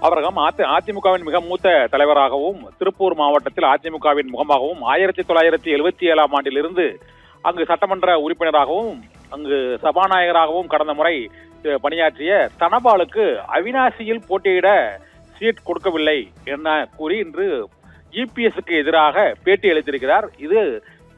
அவரகம் அதிமுகவின் மிக மூத்த தலைவராகவும் திருப்பூர் மாவட்டத்தில் அதிமுகவின் முகமாகவும் 1977ஆம் ஆண்டிலிருந்து அங்கு சட்டமன்ற உறுப்பினராகவும் அங்கு சபாநாயகராகவும் கடந்த முறை பணியாற்றிய தனபாலுக்கு அவிநாசியில் போட்டியிட சீட் கொடுக்கவில்லை என கூறி இன்று இபிஎஸ்க்கு எதிராக பேட்டி அளித்திருக்கிறார். இது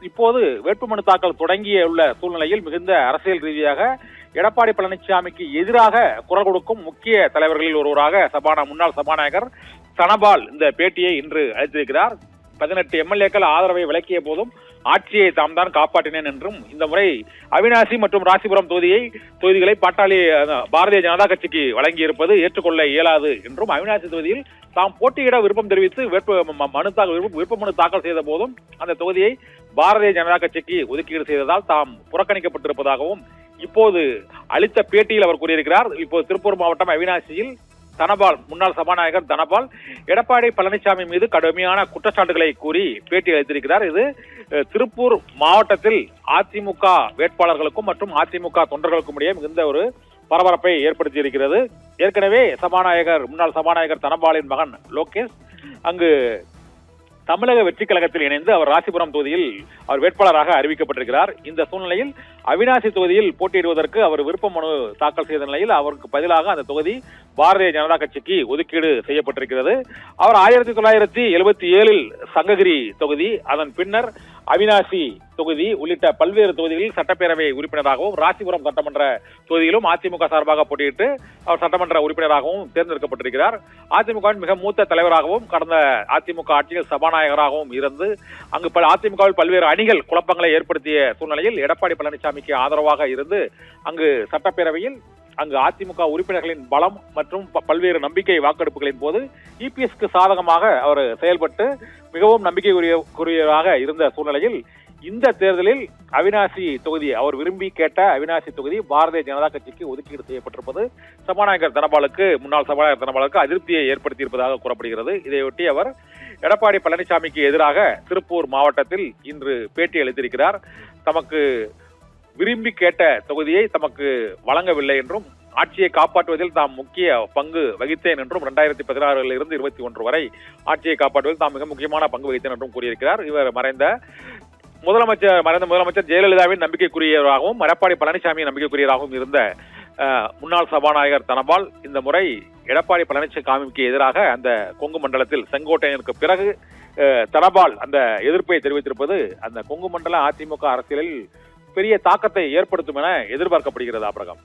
இப்போது வேட்புமனு தாக்கல் தொடங்கியுள்ள சூழ்நிலையில் மிகுந்த அரசியல் ரீதியாக எடப்பாடி பழனிசாமிக்கு எதிராக குரல் கொடுக்கும் முக்கிய தலைவர்களில் ஒருவராக முன்னாள் சபாநாயகர் தனபால் இந்த பேட்டியை இன்று அளித்திருக்கிறார். 18 எம்எல்ஏக்கள் ஆதரவை விலக்கிய போதும் ஆட்சியை தாம் தான் காப்பாற்றினேன் என்றும் இந்த முறை அவிநாசி மற்றும் ராசிபுரம் தொகுதிகளை பாரதிய ஜனதா கட்சிக்கு வழங்கியிருப்பது ஏற்றுக்கொள்ள இயலாது என்றும் அவிநாசி தொகுதியில் தாம் போட்டியிட விருப்பம் தெரிவித்து விருப்பமனு தாக்கல் செய்த போதும் அந்த தொகுதியை பாரதிய ஜனதா கட்சிக்கு ஒதுக்கீடு செய்ததால் தாம் புறக்கணிக்கப்பட்டிருப்பதாகவும் இப்போது அளித்த பேட்டியில் அவர் கூறியிருக்கிறார். இப்போது திருப்பூர் மாவட்டம் அவிநாசியில் தனபால் முன்னாள் சபாநாயகர் தனபால் எடப்பாடி பழனிசாமி மீது கடுமையான குற்றச்சாட்டுகளை கூறி பேட்டி அளித்திருக்கிறார். இது திருப்பூர் மாவட்டத்தில் அதிமுக வேட்பாளர்களுக்கும் மற்றும் அதிமுக தொண்டர்களுக்கும் இடையே மிகுந்த ஒரு பரபரப்பை ஏற்படுத்தி இருக்கிறது. ஏற்கனவே முன்னாள் சபாநாயகர் தனபாலின் மகன் லோகேஷ் அங்கு தமிழக வெற்றி கழகத்தில் இணைந்து அவர் ராசிபுரம் தொகுதியில் அவர் வேட்பாளராக அறிவிக்கப்பட்டிருக்கிறார். இந்த சூழ்நிலையில் அவிநாசி தொகுதியில் போட்டியிடுவதற்கு அவர் விருப்ப மனு தாக்கல் செய்த நிலையில் அவருக்கு பதிலாக அந்த தொகுதி பாரதிய ஜனதா கட்சிக்கு ஒதுக்கீடு செய்யப்பட்டிருக்கிறது. அவர் 1977 சங்ககிரி தொகுதி, அதன் பின்னர் அவிநாசி தொகுதி உள்ளிட்ட பல்வேறு தொகுதிகளில் சட்டப்பேரவை உறுப்பினராகவும் ராசிபுரம் சட்டமன்ற தொகுதியிலும் அதிமுக சார்பாக போட்டியிட்டு அவர் சட்டமன்ற உறுப்பினராகவும் தேர்ந்தெடுக்கப்பட்டிருக்கிறார். அதிமுகவின் மிக மூத்த தலைவராகவும் கடந்த அதிமுக ஆட்சியில் சபாநாயகராகவும் இருந்து அங்கு அதிமுகவில் பல்வேறு அணிகள் குழப்பங்களை ஏற்படுத்திய சூழ்நிலையில் எடப்பாடி பழனிசாமிக்கு ஆதரவாக இருந்து அங்கு சட்டப்பேரவையில் அங்கு அதிமுக உறுப்பினர்களின் பலம் மற்றும் பல்வேறு நம்பிக்கை வாக்கெடுப்புகளின் போது இபிஎஸ்க்கு சாதகமாக அவர் செயல்பட்டு மிகவும் நம்பிக்கைக்குரியவராக இருந்த சூழ்நிலையில் இந்த தேர்தலில் அவிநாசி தொகுதி அவர் விரும்பி கேட்ட அவிநாசி தொகுதி பாரதிய ஜனதா கட்சிக்கு ஒதுக்கீடு செய்யப்பட்டிருப்பது முன்னாள் சபாநாயகர் தனபாலுக்கு அதிருப்தியை ஏற்படுத்தியிருப்பதாக கூறப்படுகிறது. இதையொட்டி அவர் எடப்பாடி பழனிசாமிக்கு எதிராக திருப்பூர் மாவட்டத்தில் இன்று பேட்டி அளித்திருக்கிறார். தமக்கு விரும்பி கேட்ட தொகுதியை தமக்கு வழங்கவில்லை என்றும் ஆட்சியை காப்பாற்றுவதில் தாம் முக்கிய பங்கு வகித்தேன் என்றும் 2016 இருந்து 21 வரை ஆட்சியை காப்பாற்றுவதில் தாம் மிக முக்கியமான பங்கு வகித்தேன் என்றும் கூறியிருக்கிறார். இவர் மறைந்த முதலமைச்சர் ஜெயலலிதாவின் நம்பிக்கைக்குரியவராகவும் எடப்பாடி பழனிசாமியின் நம்பிக்கைக்குரியவராகவும் இருந்த முன்னாள் சபாநாயகர் தனபால் இந்த முறை எடப்பாடி பழனிசாமிக்கு எதிராக அந்த கொங்கு மண்டலத்தில் செங்கோட்டையனுக்கு பிறகு தனபால் அந்த எதிர்ப்பை தெரிவித்திருப்பது அந்த கொங்கு மண்டல அதிமுக அரசியலில் பெரிய தாக்கத்தை ஏற்படுத்தும் என எதிர்பார்க்கப்படுகிறது. ஆபிரகாம்.